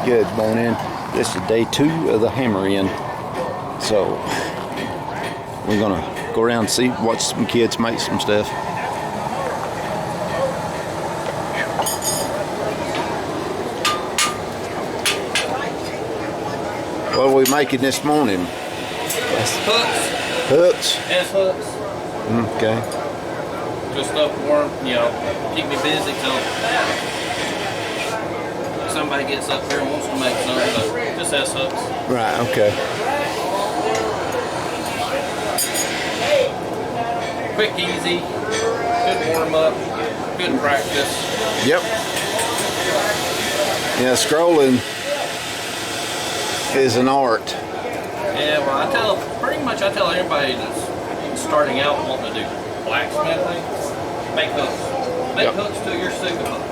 Good morning. This is day 2 of the hammer in. So we're gonna go around and see, watch some kids make some stuff. What are we making this morning? Hooks. Hooks? S hooks. Okay. Just stuff warm, keep me busy till somebody gets up here and wants to make something, but just S hooks. Right, okay. Quick, easy, good warm up, good practice. Yep. Yeah, scrolling is an art. Yeah, well, I tell everybody that's starting out wanting to do blacksmithing, make hooks. Make hooks till you're sick of hooks.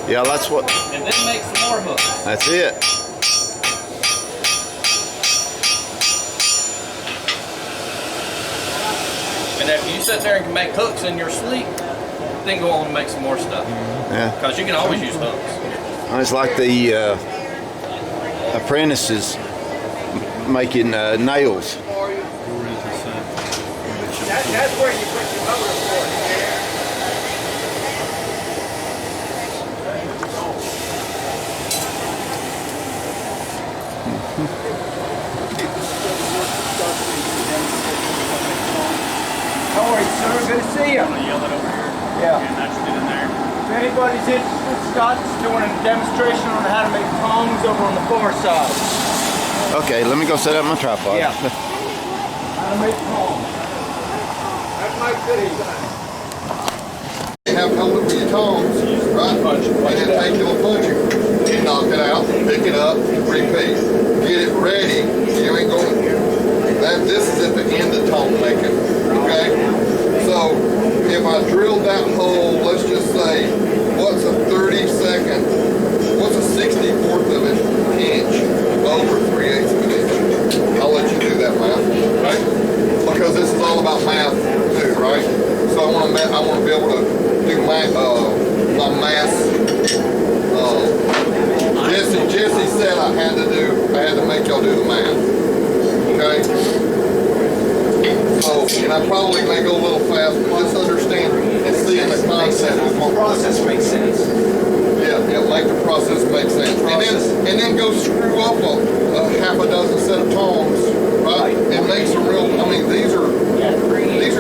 Yeah, that's what. And then make some more hooks. That's it. And if you sit there and can make hooks in your sleep, then go on and make some more stuff. Yeah. Because you can always use hooks. It's like the apprentices making nails. That's where you put your motor for. How are you, sir? Good to see you. I'm going to yell it over here. Yeah. And that's it in there. If anybody's interested, Scott's doing a demonstration on how to make tongs over on the far side. Okay, let me go set up my tripod. Yeah. How to make tongs. That's my goodie. You have hold it with your tongs, right? And then take your puncher. You knock it out, pick it up, repeat. Get it ready. You ain't going. This is at the end of tong making. Okay? So if I drilled that hole, let's just say, what's a 64th of an inch over 3/8 of an inch? I'll let you do that math, right? Because this is all about math too, right? So I want to be able to do my math. Jesse said I had to make y'all do the math. Okay? So, and I probably may go a little fast, but just understand and see in the concept. The process makes sense. Yeah, make the process make sense. And then go screw up a half a dozen set of tongs, right? And make some real, these are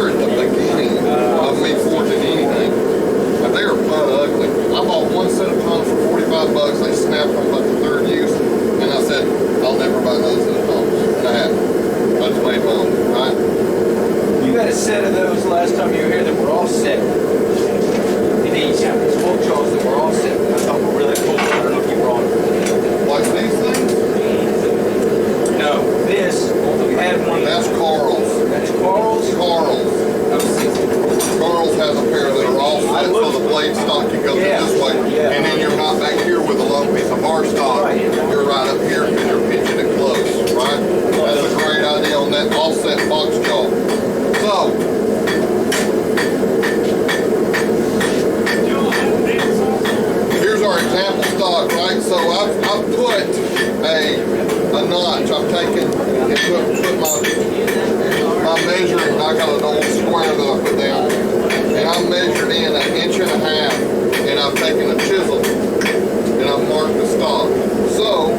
at the beginning of me forging anything. But they are butt ugly. I bought one set of tongs for $45. They snapped on about the third use. And I said, I'll never buy another set of tongs. And I haven't. I just made my own, right? You had a set of those last time you were here that were all set. In each these wool jaws that were all set. I thought were really cool. I don't know if you brought them. Like these things? No, this, we had one. That's Carl's. That's Carl's? Carl's. Carl's has a pair that are all set so the blade stock can go this way. Yeah. And then you're not back here with a low piece of bar stock. Right. You're right up here because you're pitching it close, right? That's a great idea on that offset box jaw. So, here's our example stock, right? So I've put a notch. I've taken and put my measuring. I got an old square that I put down, and I measured in 1.5 inches, and I've taken a chisel and I've marked the stock. So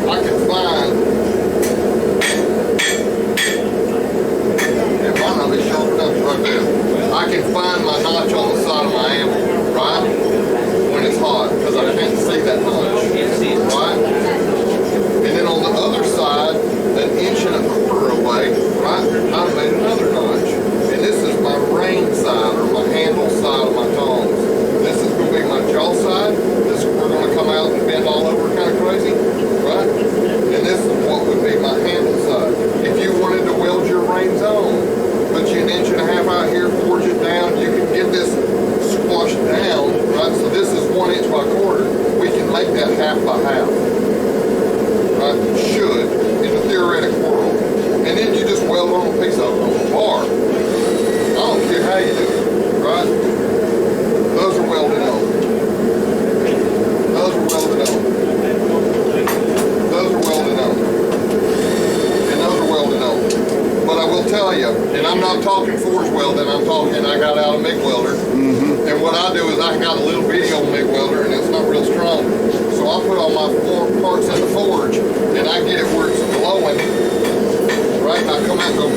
I can find. It might not be sharp enough right there. I can find my notch on the side of my anvil, right? When it's hot, because I can't see that notch, right? And then on the other side, 1.25 inches away, right, I made another notch. And this is my rein side, or my handle side of my tongs. This is going to be my jaw side. We're going to come out and bend all not talking forge welding, I got out of MIG welder. And what I do is I got a little video MIG welder and it's not real strong. So I put all my parts in the forge and I get it where it's glowing. Right, and I come out and go,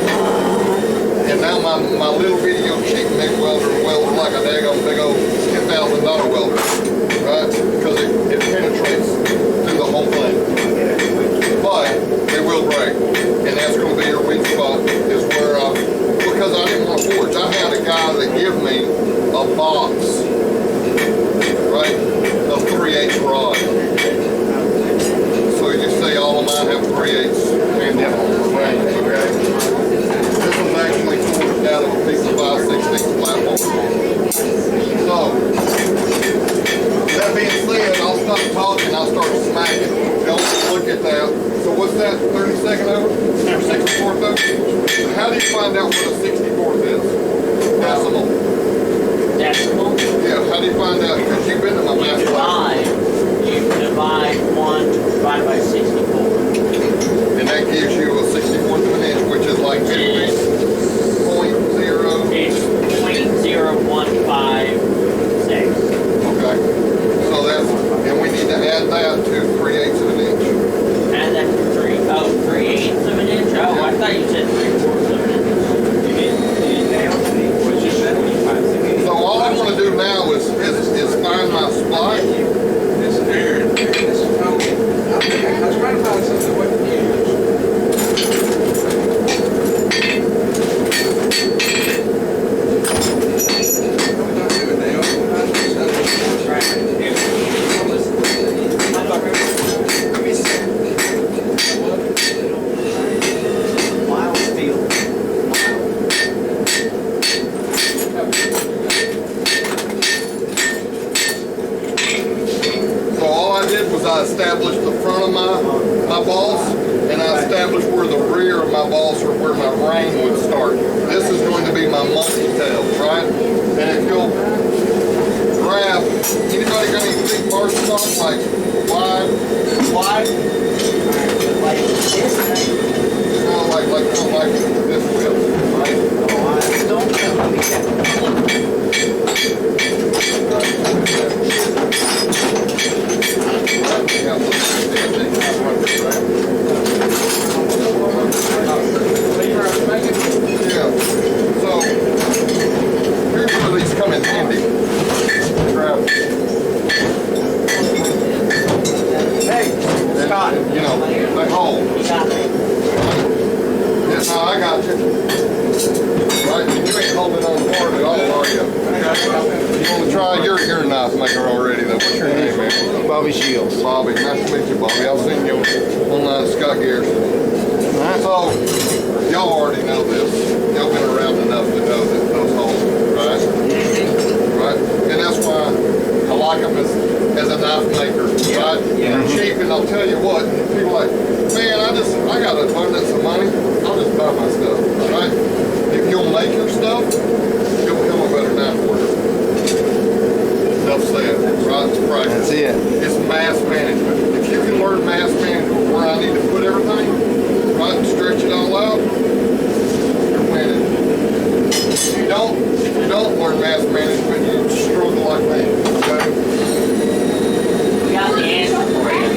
and now my little video cheap MIG welder welds like a daggone big old $10,000 welder. Right, because it penetrates through the whole thing. But they will break. And that's going to be your weak spot is where, because I didn't want to forge. I had a guy that give me a box, right, of 3/8 rod. So you see all of mine have 3/8 handle on the range, okay? This was actually forged out of a piece of 5/16 platform. So, that being said, I'll stop talking, I'll start smacking. Don't look at that. So what's that, 32nd over? Or 64th over? How do you find out what a 64th is? Decimal. Decimal? Yeah, how do you find out? Because you've been to my math class. You divide 1 divided by 64. And that gives you a 64th of an inch, which is like 0.0. It's 0.0156. Okay. So that's, and we need to add that to 3/8 of an inch. Add that to 3/8 of an inch? Oh, I thought you said 3/4 of an inch. So all I want to do now is find my spot. This is Aaron. This is Tong. I was trying to find something what to use. So all I did was I established the front of my balls, and I established where the rear of my balls or where my brain would start. This is going to be my monkey tail, right? And if you'll grab, anybody got any big parts on, like wide? Why? Like this? Like this wheel, right? Oh, I don't know. Yeah, so here's where these come in handy. Grab. Hey, Scott. You know, they hold. You got me. Yes, no, I got you. Right, you ain't holding on hard at all, are you? You want to try? You're a knife maker already, though. What's your name, man? Bobby Shields. Bobby. Nice to meet you, Bobby. I've seen you online, Scott Gears. So, y'all already know this. Y'all been around enough to know that those holes, right? Right? And that's why I like them as a knife maker, right? They're cheap, and I'll tell you what, people are like, man, I got an abundance of money, I'll just buy my stuff, right? If you'll make your stuff, you'll become a better knife worker. Enough said, right? It's practice. That's it. It's mass management. If you can learn mass management where I need to put everything, right, and stretch it all out, you're winning. If you don't learn mass management, you struggle like me, okay? We got the answer for you.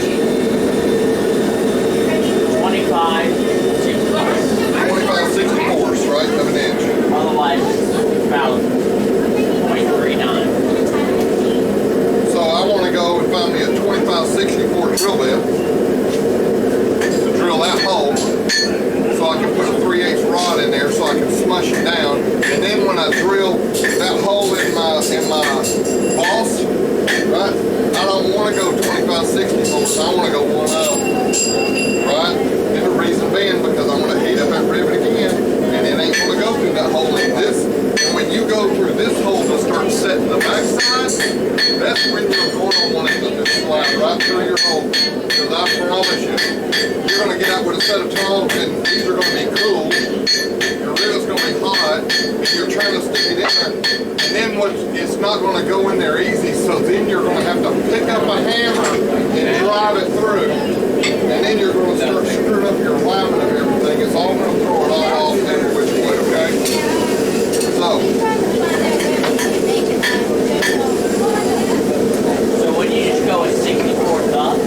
25, 64s, right, of an inch. otherwise it's about 0.39. So I want to go and find me a 2564 drill bit to drill that hole so I can put a 3/8 rod in there so I can smush it down. And then when I drill that hole in my boss, right, I don't want to go 2564s, I want to go one up, right? And the reason being because I'm going to heat up that rivet again and it ain't going to go through that hole like this. And when you go through this hole to start setting the backside, that's when you're going to want it to just slide right through your hole. Because I promise you, you're going to get out with a set of tongs and these are going to be cool. Your rivet's going to be hot and you're trying to stick it in there. And then it's not going to go in there easy, so then you're going to have to pick up a hammer and drive it through. And then you're going to start screwing up your alignment of everything. It's all going to throw it all off every which way, okay? So when you just go with 64 up?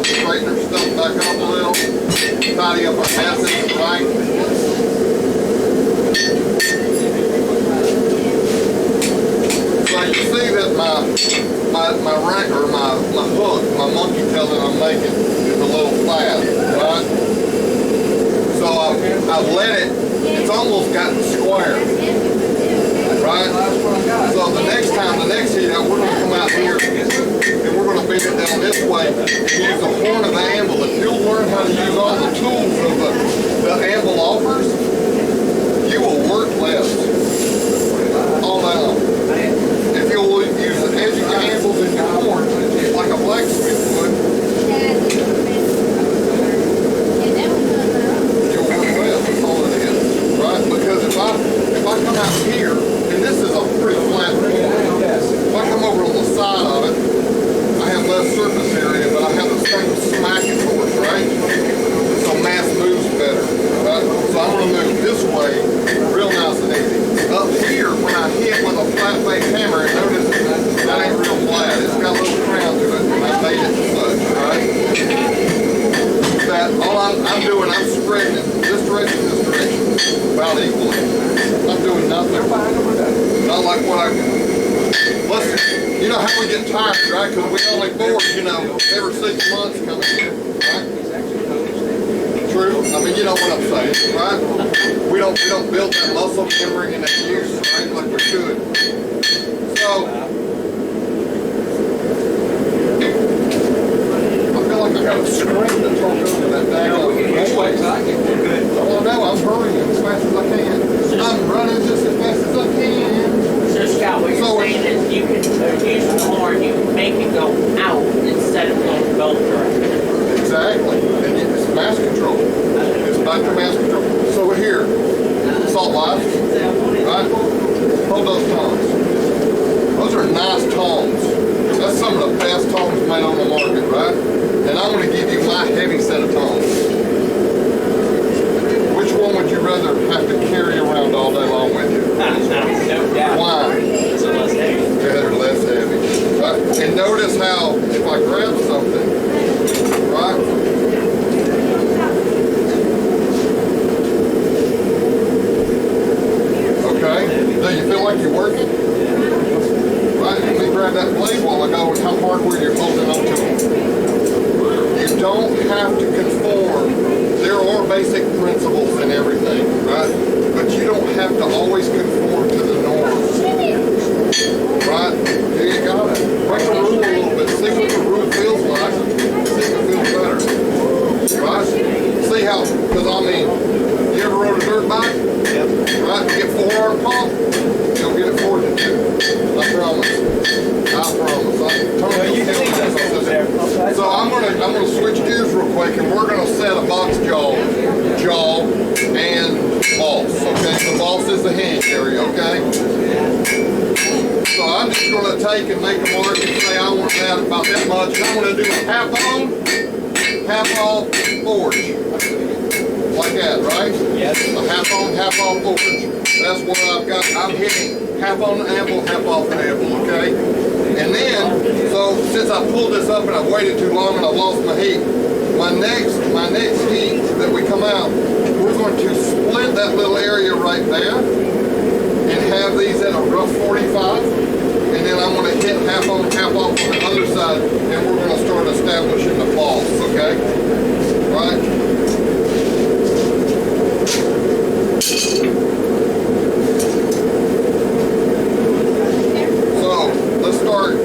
Straighten our stuff back up a little. Tidy up our messes, right? So you see that my rank or my hook, my monkey tail that I'm making is a little flat, right? So I've let it, it's almost gotten square, right? So the next time, the next heat out, we're gonna come out here and we're gonna beat it down this way and use the horn of the anvil. If you'll learn how to use all the tools of the anvil offers, you will work less all day long. If you'll use the edge of your anvils and your horn like a blacksmith would, you'll work less. That's all it is, right? Because if I come out here, and this is a pretty flat horn, if I come over on the side of it, I have less surface area, but I have the same smacking force, right? So mass moves better, right? So I'm going to move this way real nice and easy. Up here, when I hit with a flat face hammer, and notice that ain't real flat. It's got a little crown to it, and I made it such, right? That all I'm doing, I'm spreading it this direction, about equally. I'm doing nothing. Not like what I listen, you know how we get tired, right? Because we only board, you know, every 6 months coming here, right? True. I mean, you know what I'm saying, right? We don't build that muscle memory and that use, right? Like we should. So I feel like I got a screen to talk over that dang. Well, no, I'm hurrying as fast as I can. I'm running just as fast as I can. So Scott, what you're saying is you can use the horn, you can make it go out instead of going both directions. Exactly. And it's mass control. It's back to mass control. So here, salt life, right? Hold those tongs. Those are nice tongs. That's some of the best tongs made on the market, right? And I'm going to give you my heavy set of tongs. Which one would you rather have to carry around all day long with you? No doubt. Why? It's less heavy. Better, less heavy. Right? And notice how if I grab something, right? Okay? Do you feel like you're working? Right? Let me grab that blade while I go. How hard were you holding on to it? You don't have to conform. There are basic principles in everything, right? But you don't have to always conform to the norms. Right? There you got it. Break the rule a little bit. See what the rule feels like. See if it feels better. Right? See how, because I mean, you ever rode a dirt bike? Yep. Right? You get 4-arm pump, you'll get it for you too. I promise. I promise. So I'm gonna switch gears real quick, and we're gonna set a box jaw, and boss. Okay, so boss is the hinge area. Okay. So I'm just gonna take and make a mark and say I want that about that much. And I'm gonna do a half on, half off forge, like that, right? Yes. A half on, half off forge. That's what I've got. I'm hitting half on the anvil, half off the anvil. Okay. And then, so since I pulled this up and I've waited too long and I've lost my heat, my next heat that we come out, we're going to split that little area right there and have these at a rough 45. And then I'm going to hit half on, half off on the other side, and we're going to start establishing the boss, okay? Right? Let's start.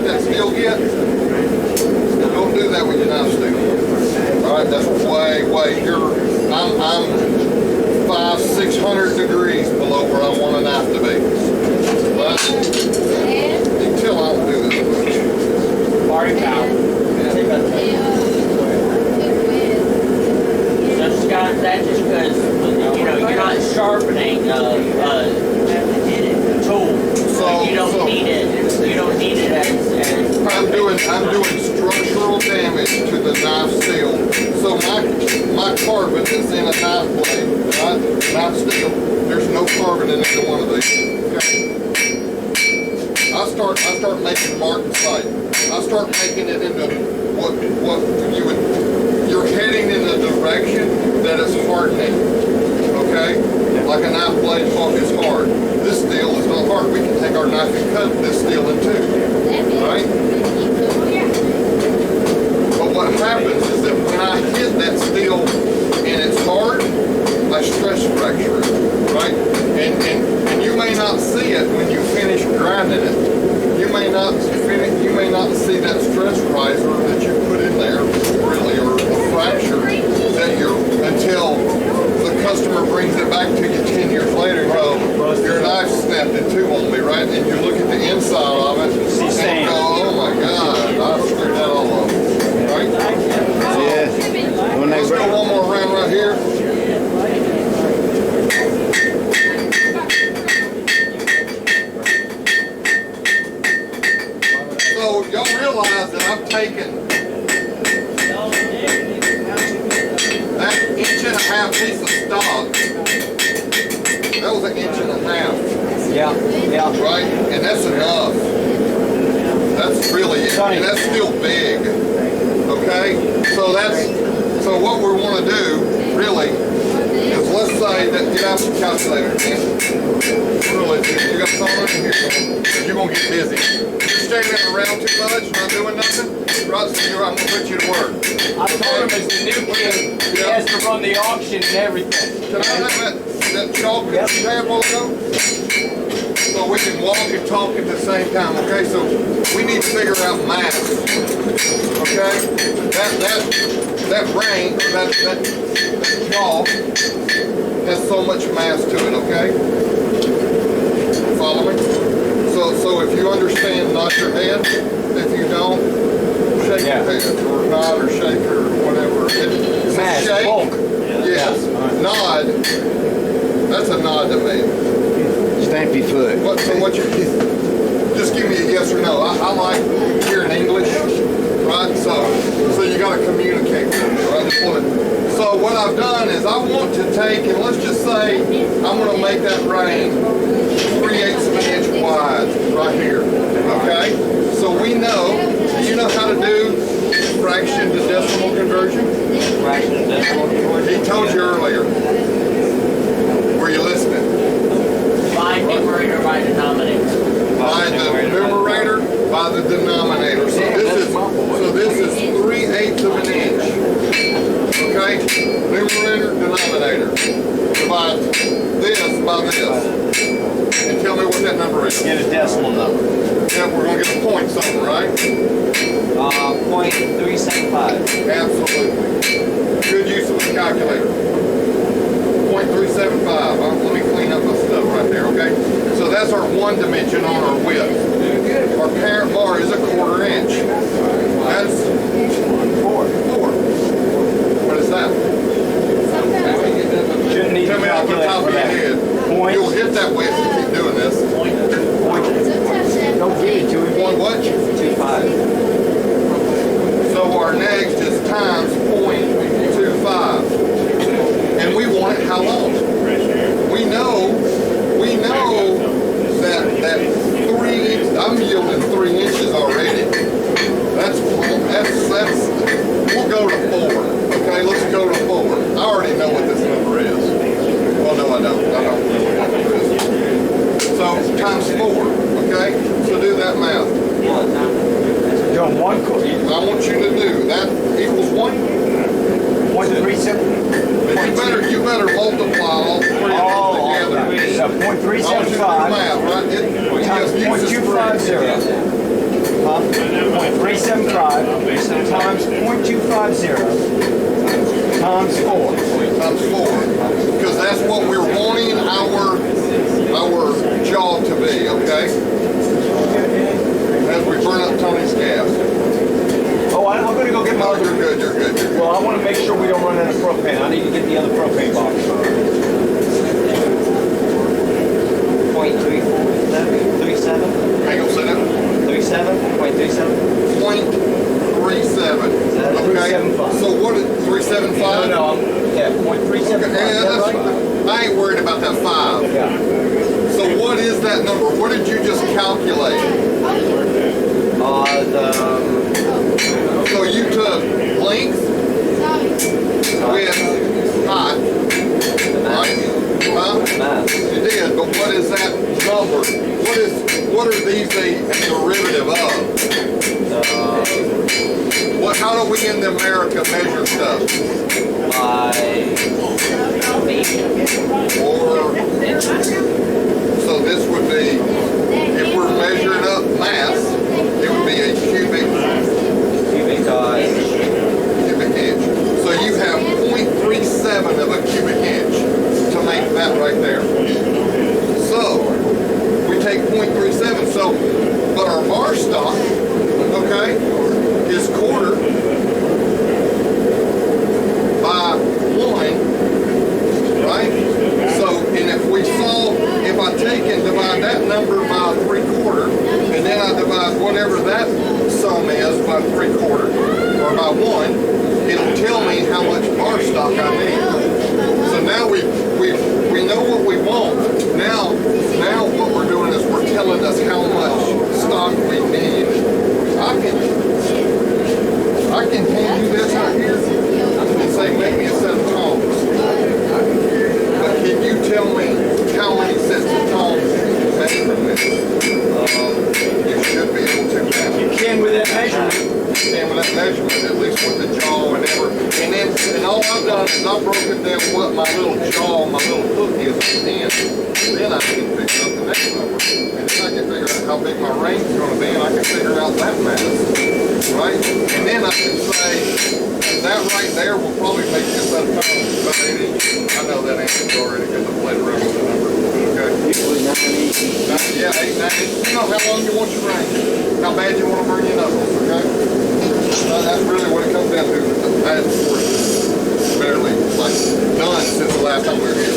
that steel get, don't do that with your knife steel. All right, that's way. I'm 500-600 degrees below where I want a knife to be. Right? Until I don't do this much. Party foul. So Scott, that's just because, you're not sharpening a tool. So you don't need it. You don't need it as I'm doing structural damage to the knife steel. So my carbon is in a knife blade, right? Knife steel. There's no carbon in either one of these. Okay. I start making mark sight. I start making it into what you're heading in a direction that is hardening. Okay? Like a knife blade is hard. This steel is not hard. We can take our knife and cut this steel in two. Right? But what happens is that when I hit that steel and it's hard, I stress fracture it. Right? And you may not see it when you finish grinding it. You may not see that stress riser that you put in there, really, or a fracture that until the customer brings it back to you 10 years later and go, your knife snapped in two on me, right? And you look at the inside of it and you go, oh my God, I screwed that all up, right? Yeah. Let's go one more round right here. So y'all realize that I'm taking that 1.5 inch piece of stock. That was 1.5 inches. Yeah. Right? And that's enough. That's really it. And that's still big. Okay? So what we want to do, really, is let's say that get out the calculator again. Really, you got something in here. You're going to get busy. You're standing around too much, not doing nothing. Right, so I'm going to put you to work. I told him as the new kid, he has to run the auction and everything. Can I have that chalk that you had a while ago? So we can walk and talk at the same time, okay? So we need to figure out mass, okay? That brain, or that jaw has so much mass to it, okay? Follow me? So if you understand, nod your head. If you don't, shake your head, or nod or shake or whatever. It's a shake. Bulk. Yes. Nod. That's a nod to me. Stamp your foot. Just give me a yes or no. I like hearing English, right? So you got to communicate with me, right? So what I've done is I want to take, and let's just say I'm going to make that ring 3/8 of an inch wide right here, okay? So we know, do you know how to do fraction to decimal conversion? Fraction to decimal conversion. He told you earlier. Were you listening? by numerator by denominator. By the numerator, by the denominator. So this is 3/8 of an inch. Okay? Numerator, denominator. Divide this by this. And tell me what that number is. Get a decimal number. Yeah, we're going to get a point something, right? 0.375. Absolutely. Good use of the calculator. 0.375. Let me clean up my stuff right there, okay? So that's our one dimension on our width. Our parent bar is 1/4 inch. That's 4. What is that? Shouldn't need Tell to me off the calculate top for of your that. head. You'll hit that way if you keep doing this. Don't give it to him. Point what? 2.5. So our next is times 0.25. And we want it how long? We know that 3, I'm yielding 3 inches already. That's, we'll go to 4. Okay, let's go to 4. I already know what this number is. Well, no, I don't. I don't know what that number is. So, times 4, okay? So do that math. Doing 1/4. I want you to do, that equals 1? 0.37. You better multiply all 3 of them together. So I want you to do 0.375 math, right? times 0.250. .375 times .250 times 4. Times 4. Because that's what we're wanting our jaw to be, okay? As we burn up Tony's gas. Oh, I'm going to go get my Oh, other. you're good, you're good, you're good. Well, I want to make sure we don't run out of propane. I need to get the other propane box. .37. Hang on, say that. 37. .37. 0.37. Okay. 375. So what is 375? No, yeah, .375. Okay, yeah, Right? I ain't worried about that 5. Yeah. So what is that number? What did you just calculate? So you took length with height, right? Huh? You did, but what is that number? What are these a derivative of? How do we in America measure stuff? So this would be, if we're measuring up mass, it would be a cubic inch. So you have 0.37 of a cubic inch to make that right there. So we take 0.37. So, but our bar stock, okay, is quarter by 1, right? So, and if I take and divide that number by 3/4, and then I divide whatever that sum is by 3/4, or by 1, it'll tell me how much bar stock I need. So now we know what we want. Now what we're doing is we're telling us how much stock we need. I can hand you this right here and say, make me a set of tongs. But can you tell me how many sets of tongs you make from this? You should be able to. You can with that measurement. And with that measurement, at least with the jaw and everything. And all I've done is I've broken down what my little jaw, my little hook is at the end. Then I can figure out the next number. And then I can figure out how big my range is going to be, and I can figure out that mass. Right? And then I can say, that right there will probably make this up about 8 inches. I know that answer already because I played around with the number. Okay? Usually 9 inches. Yeah, 8, 9 inches. You know how long you want your range. How bad you want to burn your knuckles, okay? That's really what it comes down to. Bad sport. Barely, like, none since the last time we were here.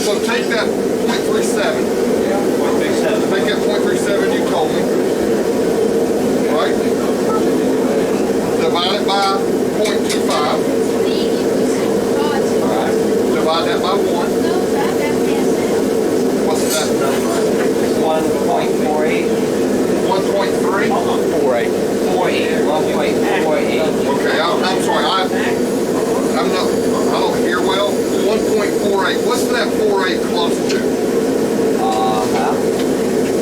So take that 0.37. Yeah, 0.37. Take that 0.37 you told me. Right? Divide it by 0.25. Alright. Divide that by 1. What's that number? 1.48. 1.3? 48. 1.48. Okay, I'm sorry. I don't hear well. 1.48. What's that 48 close to?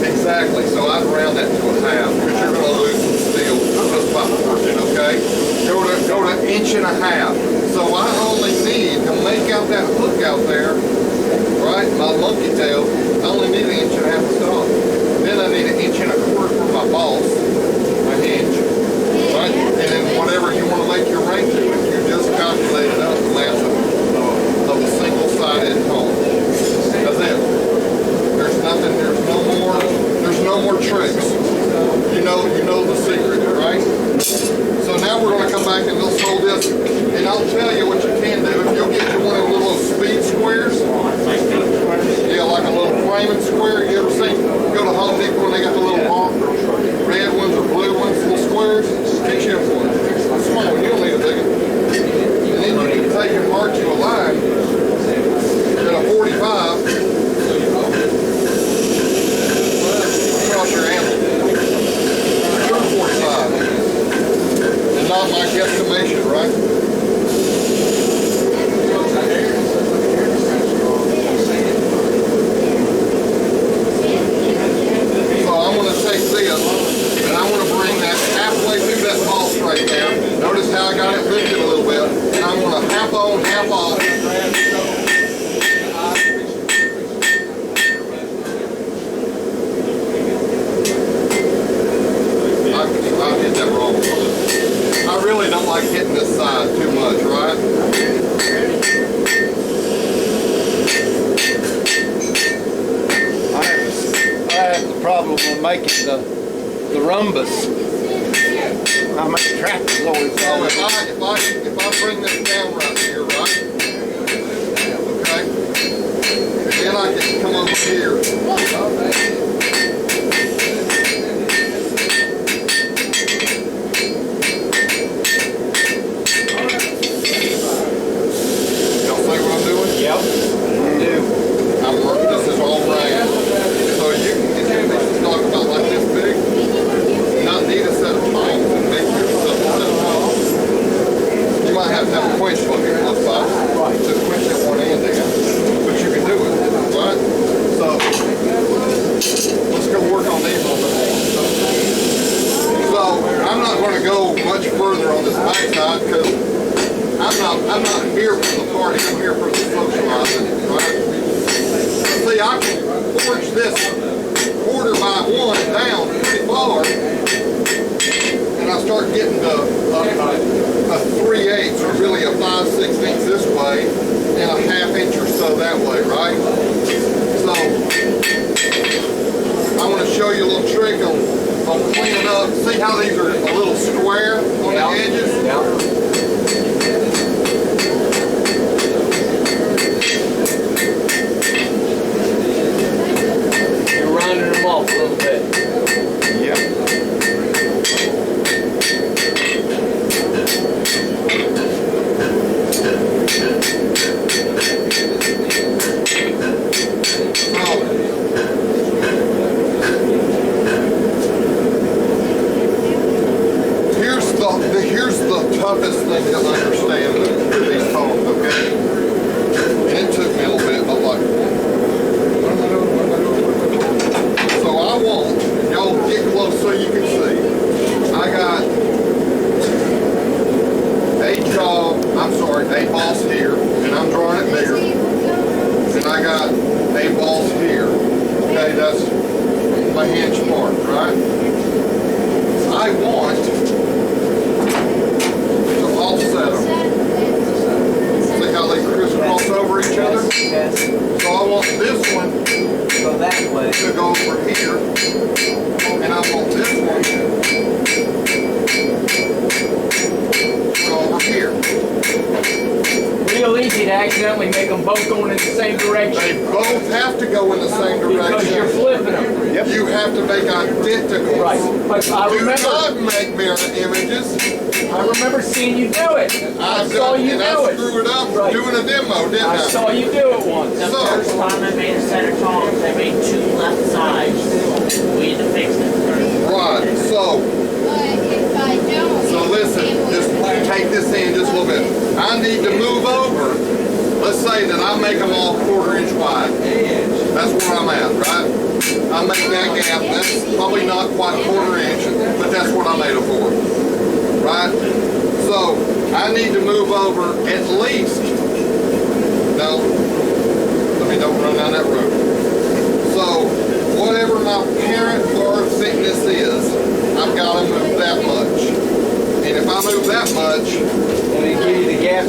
Exactly. So I'd round that to a half because you're going to lose some steel just by fortune, okay? Go to inch and a half. So I only need to make out that hook out there, right? My monkey tail. I only need 1.5 inches of stock. Then I need 1.25 inches for my boss, my hinge, right? And then whatever you want to make your range to, you just calculate it out the mass of a single-sided hole. That's it. There's nothing. There's no more tricks. You know the secret, right? So now we're going to come back and let's hold this, and I'll tell you what you can do. If you'll get you one of the little speed squares, yeah, like a little flaming square. You ever seen? Go to Home Depot and they got the little red ones or blue ones, little squares. Get you one. Small. You don't need a big one. And then you can take and mark you a line at a 45 across your handle. Sure, 45. And not my guesstimation, right? problem with making the rhombus. I make tractors always. So if I bring this down right here, right? Okay. And then I can come over here. Y'all see what I'm doing? Yep. This is all round. So you can get this stock about like this big. You not need a set of tongs and make yourself a set of tongs. You might have to have a quench looking close by to quench that one end in, but you can do it, right? So let's go work on these a little bit more. So I'm not going to go much further on this backside because I'm not here for the party. I'm here for the socializing, right? See, I can forge this 1/4 by 1 down pretty far, and I start getting to a 3/8 or really a 5/16 this way, and a 1/2 inch or so that way, right? So I want to show you a little trick on cleaning up. See how these are a little square on the edges? Yeah. Rounding them off a little bit. Yep. Here's the toughest thing to understand with these tones, okay? And it took me a little bit, but like, so I want, y'all get close so you can see. I got a boss here, and I'm drawing it bigger. And I got a boss here. Okay, that's my hinge part, right? I want to offset them. See how they crisscross over each other? Yes. So I want this one Go that way. to go over here, and I want this one to go over here. Real easy to accidentally make them both going in the same direction. They both have to go in the same Because you're direction. flipping them. Yep. You have to make identical. Right. But I Do remember, not make mirror images. I remember seeing you do it. I saw you and do I it. screwed up Right. doing a demo, didn't I I? saw you do it once. The So- first time I made a set of tongs, I made 2 left sides. We had to fix it. Right. So listen, just take this in just a little bit. I need to move over. Let's say that I make them all 1/4 inch wide. That's where I'm at, right? I make that gap. That's probably not quite 1/4 inch, but that's what I made it for, right? So I need to move over at least. No, let me don't run down that road. So whatever my parent bar thickness is, I've got to move that much. And if I move that much, Let me give you the gap.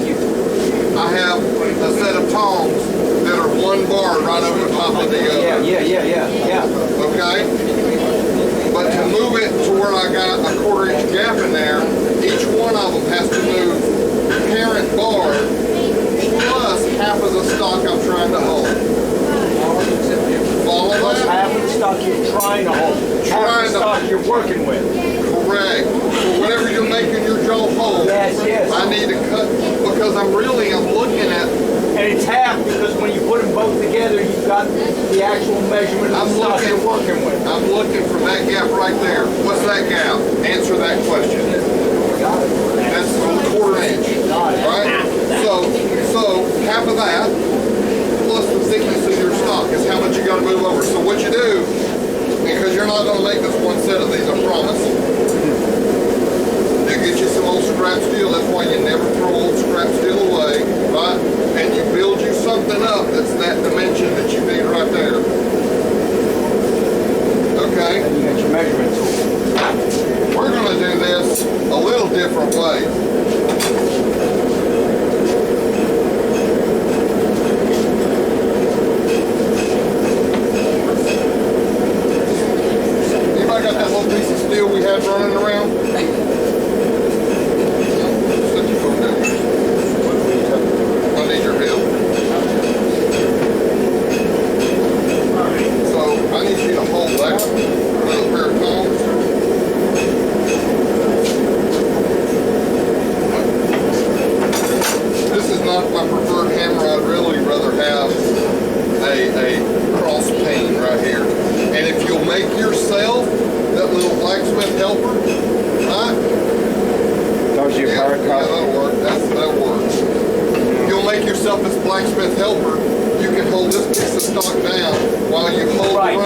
I have a set of tongs that are 1 bar right over the top of the other. Yeah. Okay? But to move it to where I got a 1/4 inch gap in there, each one of them has to move parent bar plus half of the stock I'm trying to hold. Follow Plus that? half of the stock you're trying to hold. Half Trying of the to- stock you're working with. Correct. So whatever you're making your jaw hold, Yes. I need to cut because I'm looking at. And it's half because when you put them both together, you've got the actual measurement of the stock you're working with. I'm looking for that gap right there. What's that gap? Answer that question. That's a 1/4 inch, right? So half of that plus the thickness of your stock is how much you got to move over. So what you do, because you're not going to make this one set of these, I promise. You get you some old scrap steel. That's why you never throw old scrap steel away, right? And you build you something up that's that dimension that you need right there. Okay? And you got your measurement tool. We're going to do this a little different way.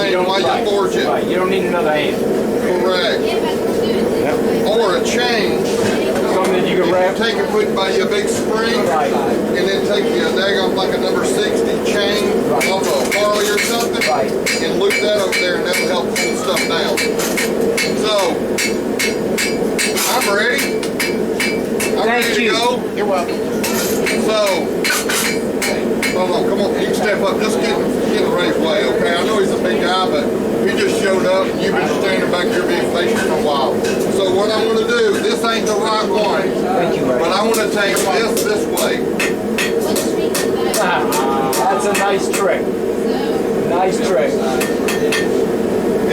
pain while you forge it. Right, you don't need another hand. Correct. Or a chain. Something you can wrap. Take it, put by your big spring, Right. and then take your daggone like a number 60 chain off a Harley or something, Right. and loop that over there, and that'll help pull stuff down. So, I'm ready. I'm ready to go. You're welcome. So, hold on, come on, you can step up. Just get in Ray's way, okay? I know he's a big guy, but he just showed up, and you've been standing back here being patient for a while. So what I'm gonna do, this ain't the right one, Thank you, Ray. but I'm gonna take this way. That's a nice trick. Nice trick.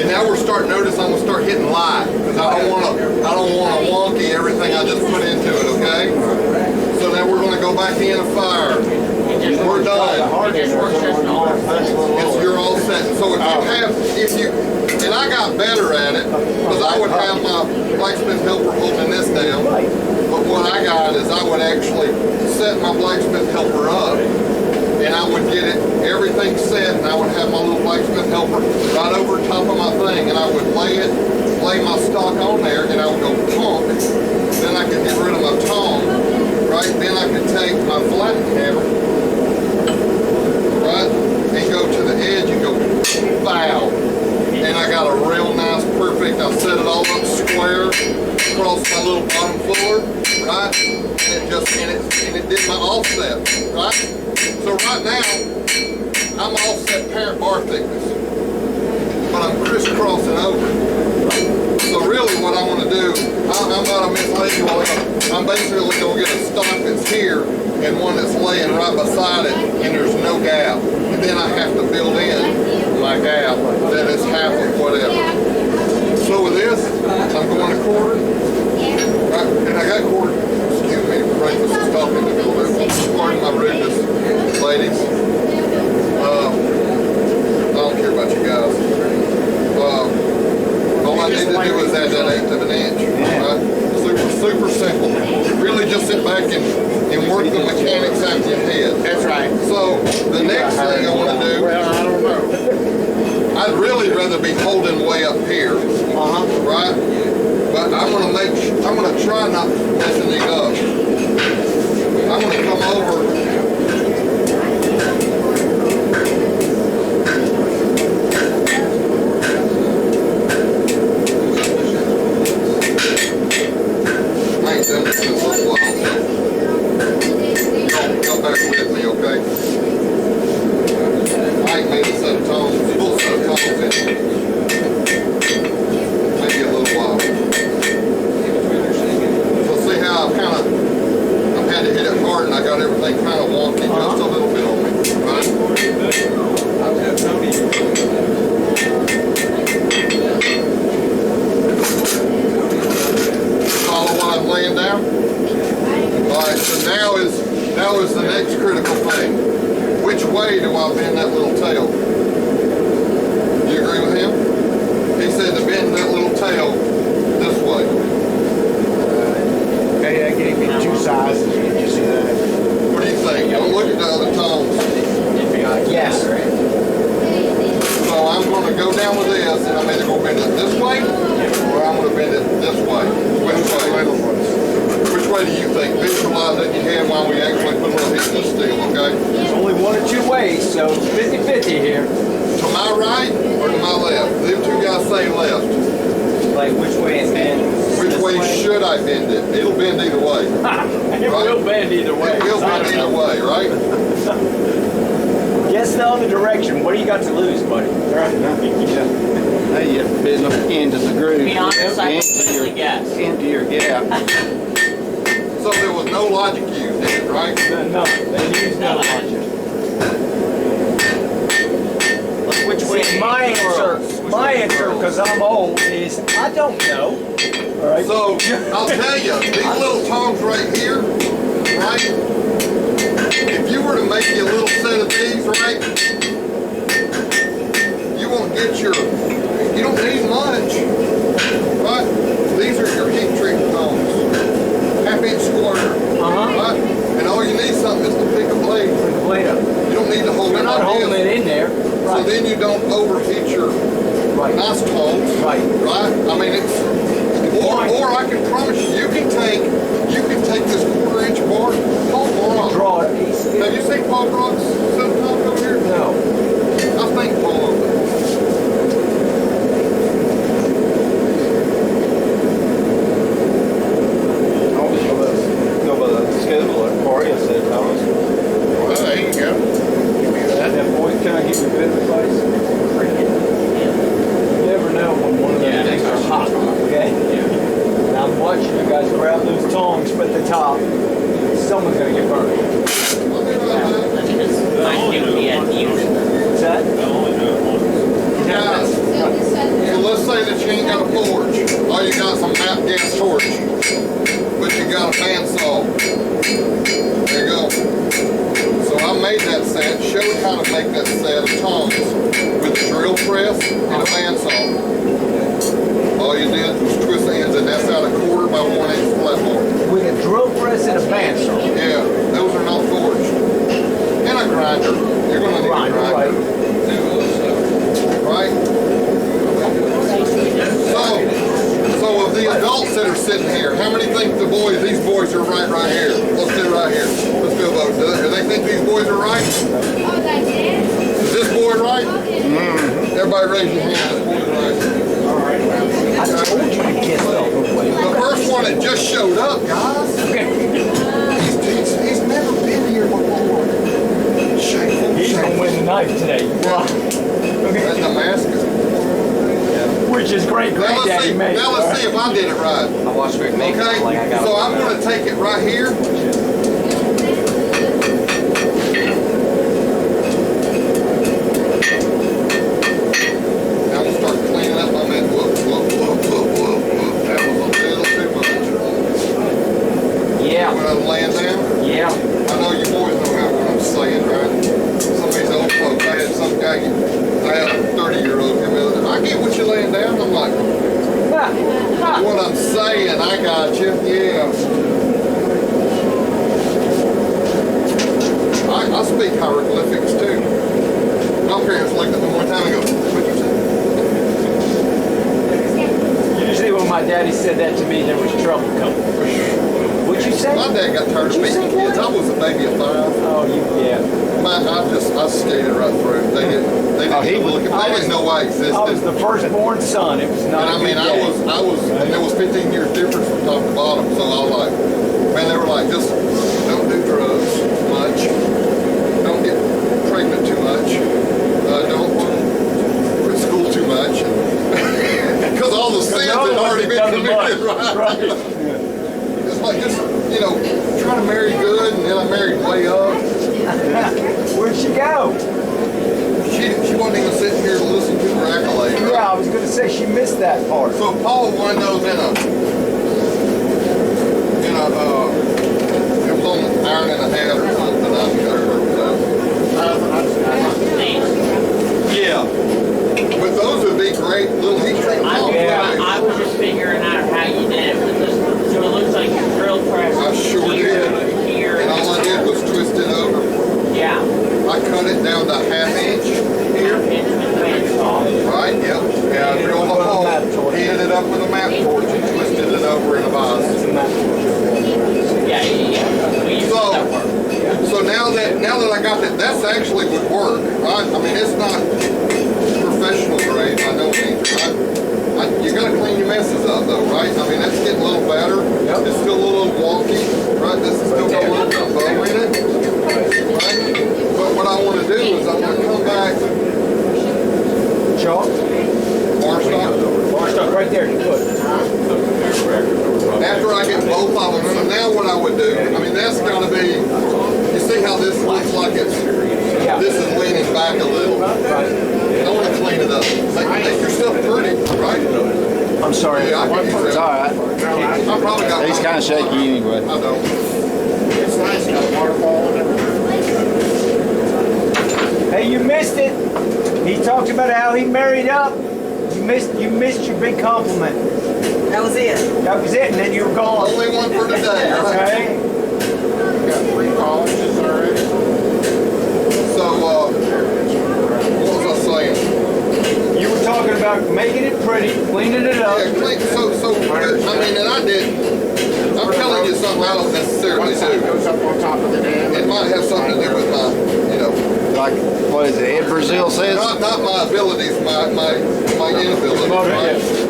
And now we're starting to notice I'm gonna start hitting light, because I don't wanna wonky everything I just put into it, okay? So now we're gonna go back in and fire. We're done. It just works just normal. You're all set. So and I got better at it, because I would have my blacksmith helper holding this down. But what I got is I would actually set my blacksmith helper up, and I would get everything set, and I would have my little blacksmith helper right over top of my thing, and I would lay my stock on there, and I would go pump. Then I could get rid of my tong, right? Then I could take my flattening hammer, right, and go to the edge and go bow. And I got a real nice, perfect, I set it all up square across my little bottom floor, right? And it did my offset, right? So right now, I'm offset parent bar thickness, but I'm crisscrossing over. So really what I'm gonna do, I'm not a mislead you all. I'm basically gonna get a stock that's here and one that's laying right beside it, and there's no gap. And then I have to build in my gap that is half of whatever. So with this, I'm going to quarter, right? And I got quarter. Excuse me, breakfast is talking to me a little bit. Pardon my rudeness, ladies. I don't care about you guys. All I need to do is add that 1/8 of an inch, right? Super simple. Really just sit back and work the mechanics out of your head. That's right. So the next thing I want to do, Well, I don't know. I'd really rather be holding way up here, right? But I'm gonna try not messing these up. I'm gonna come over. I ain't done this in a little while, so come back with me, okay? I ain't made a set of tongs, full set of tongs in maybe a little while. So see how I've had to hit it hard, and I got everything kind of wonky just a little bit on me, right? Follow what I'm laying down? Alright, so now is the next critical thing. Which way do I bend that little tail? Do you agree with him? He said to bend that little tail this way. Okay, I gave me two sizes. Did you see that? What do you think? Don't look at the other tongs. Yes. So I'm going to go down with this, and I'm either going to bend it this way, or I'm going to bend it this way. Which way? Which way do you think? Visualize it in your head while we actually put a little heat in the steel, okay? There's only one or two ways, so 50-50 here. To my right or to my left? Them two guys say left. Like which way it bends? Which way should I bend it? It'll bend either way. It will bend either way. It will bend either way, right? Guess the other direction. What do you got to lose, buddy? Right. Hey, you bend them into the groove. To be honest, I Into completely guess. Into your gap. So there was no logic used in it, right? No, they use no logic. Which way? See, my answer, because I'm old, is I don't know. All right. So I'll tell you, these little tongs right here, right? If you were to make you a little set of these, right? You won't get you don't need much, right? These are your heat treat tongs. Half-inch square, right? And all you need something is to pick a blade. Put the blade up. You don't need to hold You're it not like holding this. it in there. So then you don't overheat your nice tongs. Right. I mean, it's, or I can promise you, you can take this 1/4 inch bar, Paul Brock. Draw it. Have you seen Paul Brock's set of tongs over here? No. I think Paul of it. Go by the schedule at party, I said, Thomas. Well, there you go. Give me that. That boy, can I give you a bit of advice? You never know when one of those things are hot, okay? And I'm watching you guys grab those tongs at the top. Someone's gonna get burned. I think it's nice to be at the use. What's that? Guys, so let's say that you ain't got a forge. All you got is a map gas torch. But you got a bandsaw. There you go. So I made that set, showed how to make that set of tongs with a drill press and a bandsaw. All you did was twist the ends, and that's out a 1/4 by 1 inch flat bar. With a drill press and a bandsaw. Yeah, those are not forged. And a grinder. You're gonna need a grinder. Right. Right? So of the adults that are sitting here, how many think these boys are right here? Let's do it right here. Let's do a vote. Do they think these boys are right? Is this boy right? Everybody raise your hand. This boy's right. I told you to get up. The first one that just showed up, guys. He's never been here before. He's gonna win the night today. That's Damascus. Which is great granddaddy made. Now let's see if I did it right. I watched Rick make it. Okay, Like I got so I'm going to take it right here. Now we'll start cleaning up my man. Whoop. That was a little too much. Yeah. When I'm laying down, Yeah. I know you boys know what I'm saying, right? Some of these old folks, I had some guy, I had a 30-year-old come in, I get what you're laying down. I'm like, what I'm saying, I got you, yeah. I speak hieroglyphics too. My parents looked at me one time and go, what'd you say? Usually when my daddy said that to me, there was trouble coming. What'd you say? My dad got tired of beating kids. I was a baby of 5. Oh, yeah. I skated right through. They didn't even look at me. They didn't know I existed. I was the firstborn son. It was not. And I mean, I was, and there was 15 years difference from top to bottom. So I was like, man, they were like, just don't do drugs much. Don't get pregnant too much. Don't quit school too much. Because all the sins had already been committed, right? It's like just, trying to marry good, and then I married way up. Where'd she go? She wasn't even sitting here to listen to her accolades. Right? Yeah, I was going to say she missed that part. So Paul one of those it was on iron in a hat or something. I heard yeah. But those would be great little heat treat. I was just figuring out how you did it with this. So it looks like your drill press. I sure here, did. Here, and all I did was twist it over. Yeah. I cut it down to 1/2 inch here. Right, yep. Yeah, I drilled a hole, heated it up with a map torch, and twisted it over in a vise. Yeah. So now that I got that's actually would work, right? I mean, it's not professional grade, I know you gotta clean your messes up though, right? I mean, that's getting a little better. Yep. It's still a little wonky, right? This is still got a little bit of bow in it, right? But what I want to do is I want to come back. Chalk? Bar Stock right there, you put. After I get both of them, and now what I would do, I mean, that's got to be, you see how this looks like this is leaning back a little. Right. I want to clean it up. Make yourself pretty, right? I'm sorry. Yeah, I can use It's that. all right. I probably got He's kind of shaky anyway. I don't. It's nice, got a waterfall in it. Hey, you missed it. He talked about how he married up. You missed your big compliment. That was it. That was it, and then you were gone. Only one for today, right? Okay. Got 3 colleges already. So, what was I saying? start making it pretty, cleaning it up. Yeah, clean, so, I mean, and I did, I'm telling you something I don't necessarily do. Goes up on top of the dam. It might have something to do with my, you know, Like, what is it, Ed Brazil says? not my abilities, my inabilities,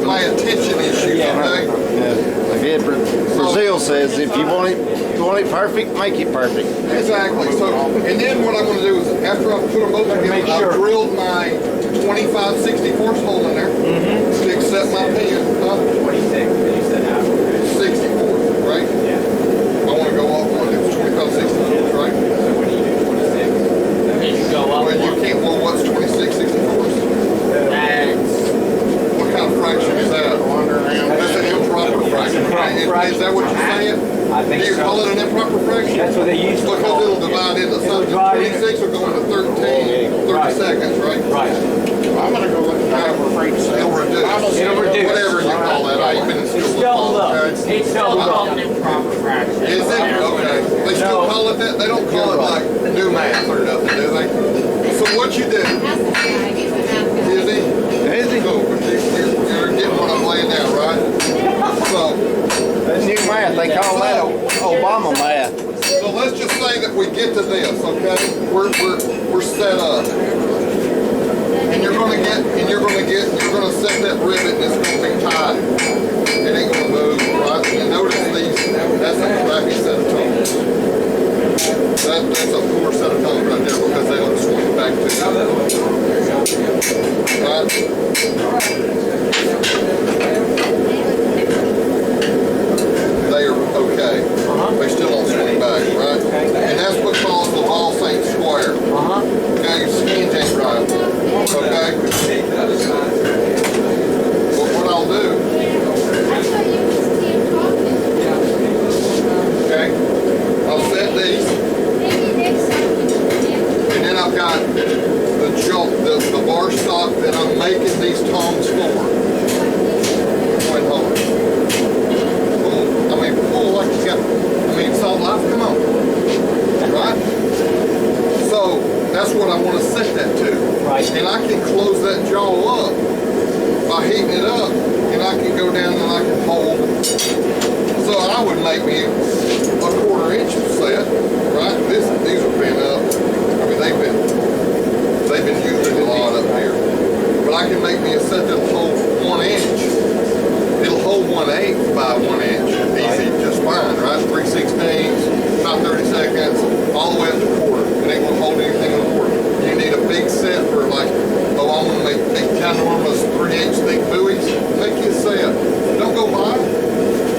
my attention issues, okay? Yeah. Like Ed Brazil says, if you want it perfect, make it perfect. Exactly. So, and then what I'm going to do is, after I put them both together, Make I've sure. drilled my 25 64 hole in there to accept my pin. 26, you said that. 64, right? Yeah. I want to go off on it. It's 25 64, right? So when you do 26, And you go up Well, you one. can't. Well, what's 26 64? That's What kind of fraction is that? That's an improper fraction, right? Is that what you're saying? I think Do you so. call it an improper fraction? That's what they used to Because call it'll it. divide into It'll something. divide in- 26 will go into 13, 30 Right. seconds, right? Right. I'm gonna go look at that. I'm afraid to say. It'll reduce. It'll reduce. Whatever you call that. I ain't been in school. It's doubled up. Okay? It's doubled called up. an improper fraction. Is it? Okay. They still No. call it that? They don't call it like new math or nothing, do they? So what you do, is he? Is he? Cool. You're getting what I'm laying down, right? So, That's new math. They call that Obama math. so let's just say that we get to this, okay? We're set up. And you're gonna set that rivet and it's gonna be tight. It ain't gonna move, right? And notice these, that's a crappy set of tongues. That's a poor set of tongues right there because they don't swing back to you. Right? They are okay. They still don't swing back, right? And that's because the boss ain't square. Okay, your skin ain't right. Okay? But what I'll do, okay, I'll set these, and then I've got the bar stock that I'm making these tongs for. Went home. I mean, pull like you got, Salt Life, come on. Right? So, that's what I want to set that to. Right. And I can close that jaw up by heating it up, and I can go down and I can hold. So I would make me a 1/4 inch set, right? These have been up. I mean, they've been using a lot up here. But I can make me a set that'll hold 1 inch. It'll hold 1/8 by 1 inch, easy, just fine, right? 3/16, about 30 seconds, all the way up to 1/4. It ain't gonna hold anything in a 1/4. You need a big set for like, oh, I wanna make big ginormous 3/8 thick buoys. Make you a set. Don't go buy it,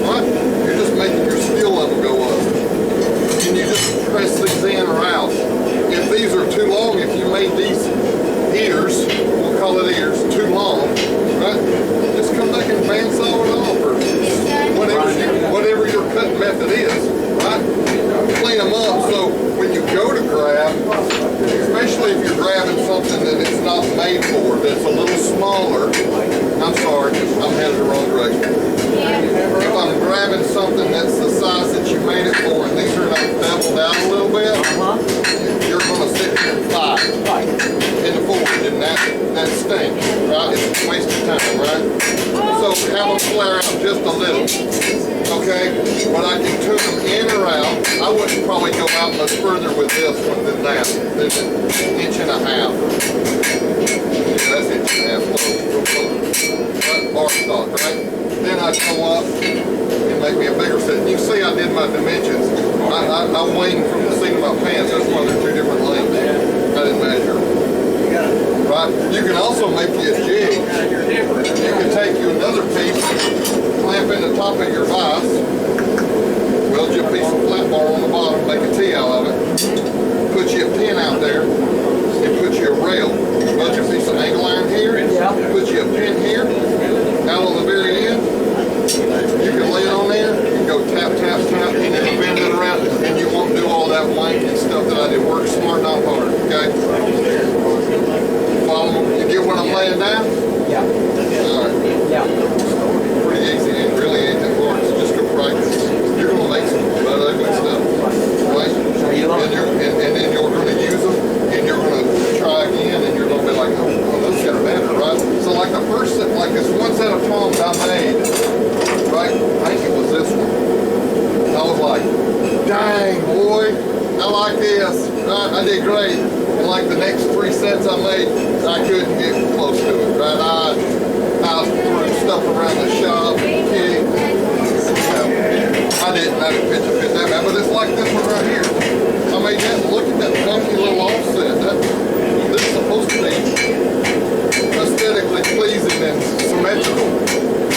right? You're just making your skill level go up. And you just press these in or out. If these are too long, if you made these ears, we'll call it ears, too long, right? Just come back and bandsaw it off or whatever your cut method is, right? Clean them up so when you go to grab, especially if you're grabbing something that it's not made for, that's a little smaller, I'm sorry, I'm headed the wrong direction. If I'm grabbing something that's the size that you made it for and these are not beveled out a little bit, you're going to sit here and fight in the forward, and that stinks, right? It's a waste of time, right? So have them flare out just a little, okay? But I can tune them in or out. I wouldn't probably go out much further with this one than that. There's an 1.5 inches. Yeah, that's 1.5 inches low. Right? Bar stock, right? Then I'd go up and make me a bigger set. You can see I did my dimensions. I weighed from the seat of my pants. That's why they're 2 different lengths. I didn't measure. Right? You can also make you a jig. You can take you another piece, clamp in the top of your vise, weld you a piece of flat bar on the bottom, make a T out of it, put you a pin out there, and put you a rail. Weld you a piece of angle iron here, put you a pin here, out on the very end. You can lay it on there, you can go tap, tap, tap, and then bend it around, and you won't do all that wanky stuff that I did. Work smart, not hard, okay? Follow, you get what I'm laying down? Yeah. All right. Yeah. Pretty easy, and really ain't that hard. It's just go practice. You're gonna make some butt ugly stuff, right? And then you're gonna use them, and you're gonna try again, and you're gonna be like, oh, those got better, right? So like the first like this, right? I did great. And like the next 3 sets I made, I couldn't get close to it, right? I threw stuff around the shop, kicked. I didn't pitch a fit that bad, but it's like this one right here. I made that, look at that funky little offset. This is supposed to be aesthetically pleasing and symmetrical.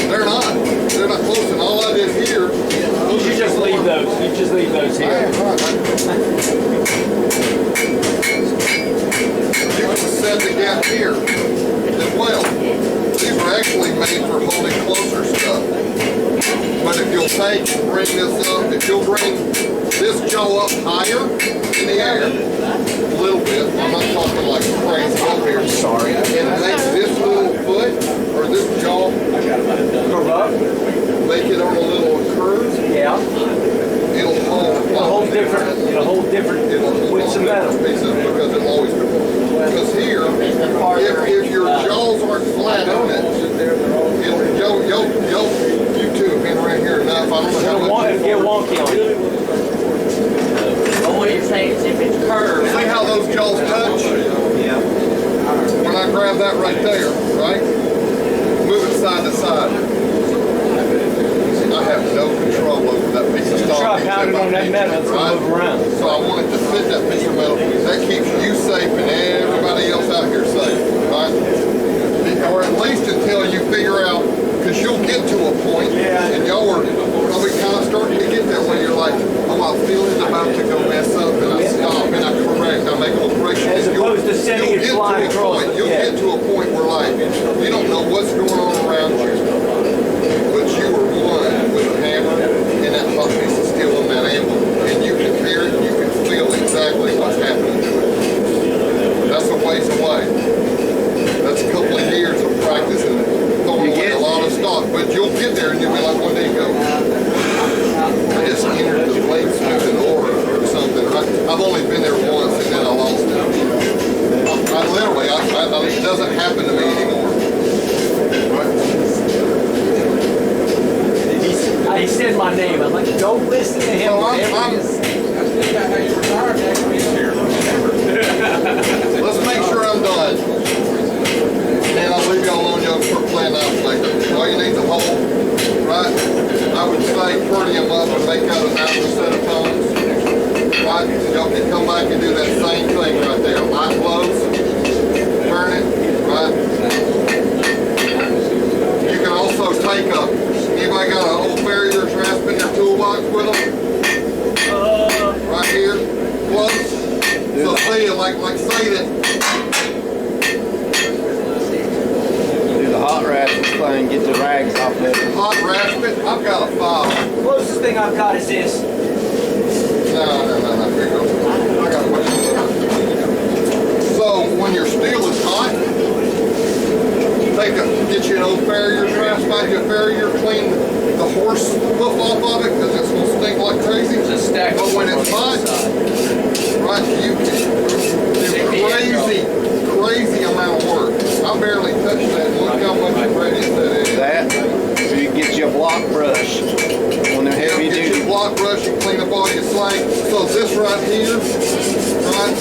They're not. They're not close, and all I did here. You just leave those. You just leave those here. You can set the gap here as well. These are actually made for holding closer stuff. But if you'll bring this up, if you'll bring this jaw up higher in the air, a little bit, I'm not talking like crazy up here. Sorry. And make this little foot, or this jaw, Curve up. make it on a little curve, Yeah. it'll hold. It'll hold different. It'll hold different with some metal. Pieces because it'll always be. Because here, if your jaws aren't flat on it, you two have been right here enough. I don't know how much. It'll get wonky on you. But what you're saying is if it's curved. See how those jaws touch? Yeah. When I grab that right there, right? Move it side to side. I have no control over that piece of stock. Try pounding on that metal, it's gonna move around. So I want it to fit that piece of metal. That keeps you safe and everybody else out here safe, right? Or at least until you figure out, because you'll get to a point, and y'all are probably kind of starting to get there when you're like, oh, I feel it's about to go mess up, and I stop, and I correct, I make a little correction. As opposed to sending it flying across. You'll get to a point where like, you don't know what's going on around you, but you are one with a hammer and that hot piece of steel on that anvil, and you can hear it, and you can feel exactly what's happening to it. That's a ways away. That's a couple of years of practice and throwing away a lot of stock, but you'll get there and you'll be like, one day you go, I just entered the bladesmithing aura or something. I've only been there once and then I lost it. I literally, it doesn't happen to me anymore. He said my name. I'm like, don't listen to him. Let's make sure I'm done. And I'll leave y'all alone, y'all start playing out later. All you need is a hole, right? I would say pretty them up and make out an ounce set of tones. Right? Y'all can come back and do that same thing right there. Eye close, turn it, right? You can also take anybody got an old farrier's rasp in their toolbox with them? Right here, close. So say it like say that. Do the hot rasping thing, get the rags off of it. Hot rasping, I've got a file. Closest thing I've got is this. No, here you go. I got a question. So when your steel is hot, get you an old farrier's rasp, buy you a farrier, clean the horse hoof off of it because it's going to stink like crazy. Just stack But when it's hot, right, you can do crazy amount of work. I barely touched that. Look how much radius that is. That, so you get you a block brush when they're heavy Get duty. your block brush and clean up all your slag. So this right here, right?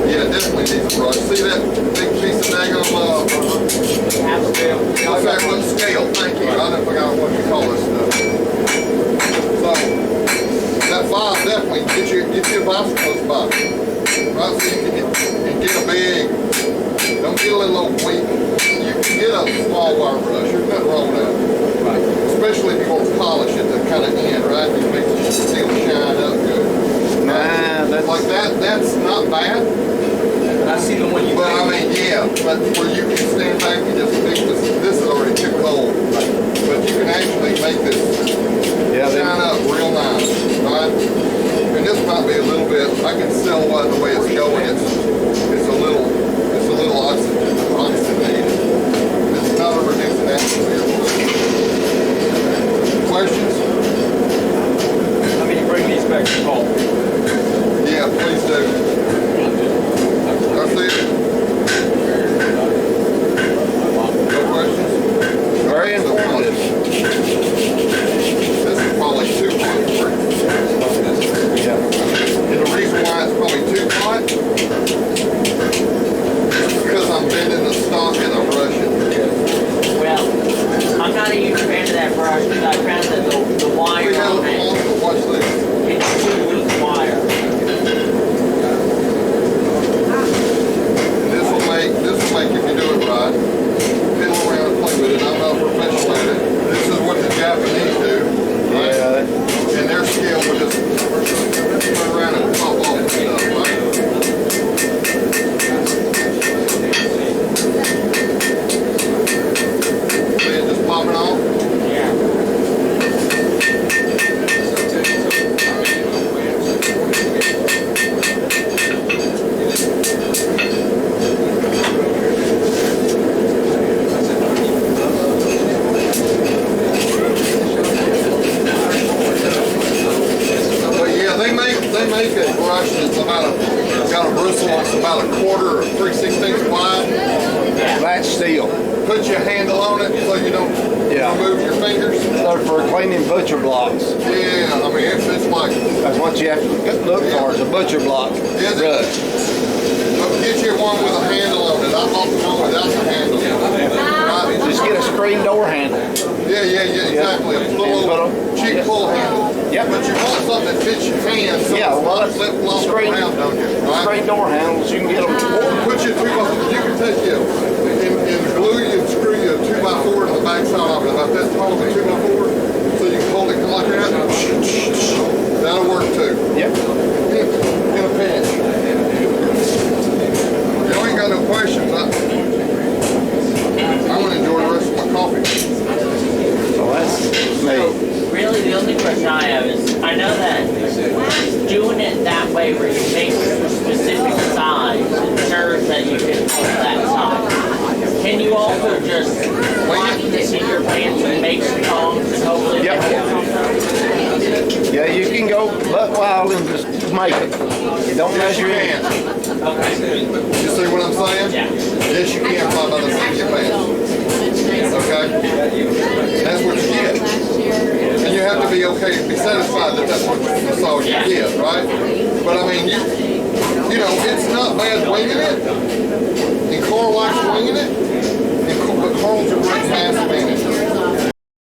Yeah, definitely needs a brush. See that big piece of daggum, what's that one? Scale, thank you. I forgot what you call this stuff. So, that file definitely get you a bicyclist box. Right, so you can get a big, don't get a little old weak. You can get a small wire brush, there's nothing wrong with that. Right. Especially if you want to polish it to kind of end, right? You make the steel shine up good. Nah, that's Like that's not bad. I see the one you But I mean, yeah, but where you can stand back and just think this is already too cold. But you can actually make this shine up real nice, right? And this might be a little bit, I can tell by the way it's going, it's a little put your handle on it so you don't remove your fingers. So for cleaning butcher blocks. Yeah, I mean, it's like, That's what you have to look for is a butcher block. Is it? Good. get you one with a handle on it. I bought the one without the handle. Right? Just get a screen door handle. Yeah, exactly. A little cheap pull handle. Yep. But you want something that fits your hand, so Yeah, it's well, not that's flip flop around, don't you? Right? Screen door handles, you can get them. Or put you you can take you and glue you and screw you a 2x4 to the back side of it. About that tall, the 2x4, so you can hold it like that. That'll work too. Yep. In a pinch. Y'all ain't got no questions. I'm gonna enjoy the rest of my coffee. So that's me. Really, the only question I have is, I know that doing it that way where you make a specific size ensures that you can pull that size. Can you also just lock this in your pants and make some tongs and hopefully Yep. they hold something? Yeah, you can go butt wild and just make it. You don't measure You it. can. Okay. You see what I'm saying? Yeah. Yes, you can fly by the seat of your pants. Okay? That's what you get. And you have to be okay, be satisfied that that's what you saw you get, right? But I mean, you know, it's not bad winging it. And Carl likes winging it. But Carl's a great master man.